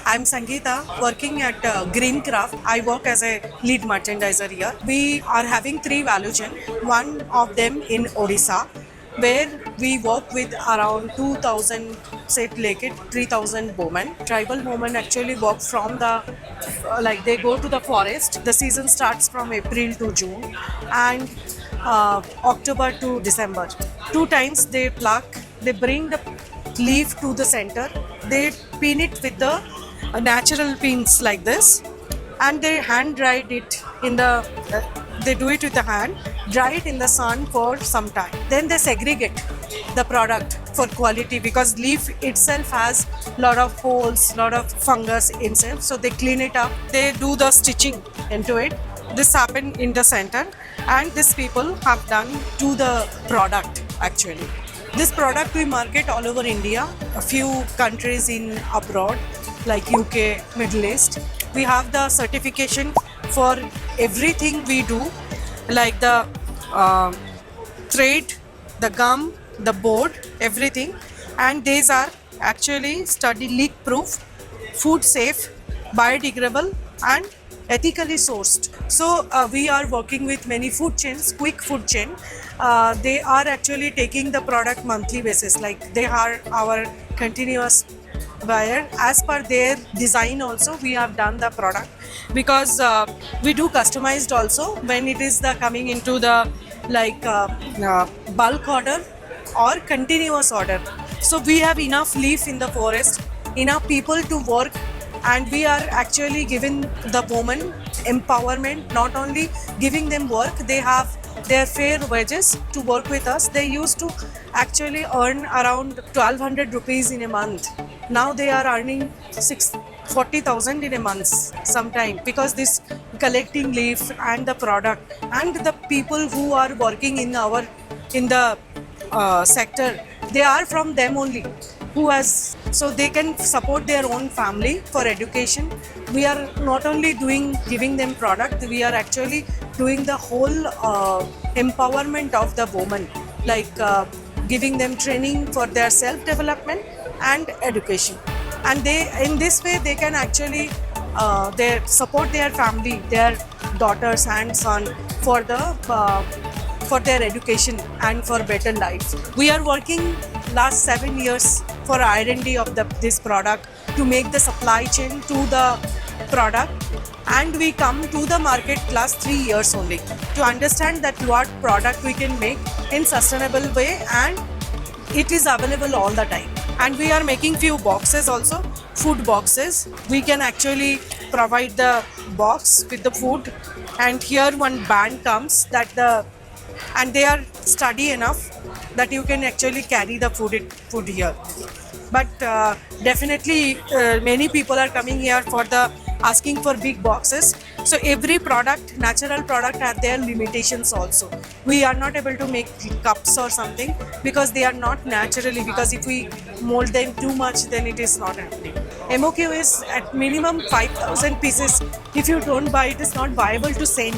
I'm Sangeeta, working at Green Craft. I work as a lead merchandiser here. We are having three value chain. One of them in Odisha, where we work with around 2,000, say like it 3,000 women. Tribal women actually work from the they go to the forest. The season starts from April to June, and October to December. Two times they pluck. They bring the leaf to the center. They pin it with the natural pins like this, and they hand dried it in the they do it with the hand, dry it in the sun for some time, then they segregate the product for quality, because leaf itself has lot of holes, lot of fungus itself, so they clean it up, they do the stitching into it. This happened in the center, and these people have done to the product actually. This product we market all over India, a few countries in abroad like UK, Middle East. We have the certification for everything we do, like the thread, the gum, the board, everything. And these are actually study leak proof, food safe, biodegradable, and ethically sourced. So we are working with many food chains, quick food chain. They are actually taking the product monthly basis, like they are our continuous buyer. As per their design also we have done the product, because we do customized also when it is the coming into the bulk order or continuous order. So we have enough leaf in the forest, enough people to work, and we are actually giving the women empowerment, not only giving them work, they have their fair wages to work with us. They used to actually earn around 1,200 rupees in a month. Now they are earning 40,000 in a month sometime, because this collecting leaf and the product, and the people who are working in the sector, they are from them only, who has, so they can support their own family for education. We are not only giving them product, we are actually doing the whole empowerment of the woman, giving them training for their self development and education. And they, in this way, they can actually they support their family, their daughters and son for their education and for better life. We are working last 7 years for R&D of this product, to make the supply chain to the product, and we come to the market last 3 years only to understand that what product we can make in sustainable way, and it is available all the time. And we are making few boxes also, food boxes. We can actually provide the box with the food, and here one band comes and they are sturdy enough that you can actually carry the food here. But definitely many people are coming here for asking for big boxes. So every product, natural product, have their limitations also. We are not able to make cups or something because they are not naturally, because if we mold them too much, then it is not happening. MOQ is at minimum 5,000 pieces. If you don't buy, it is not viable to send.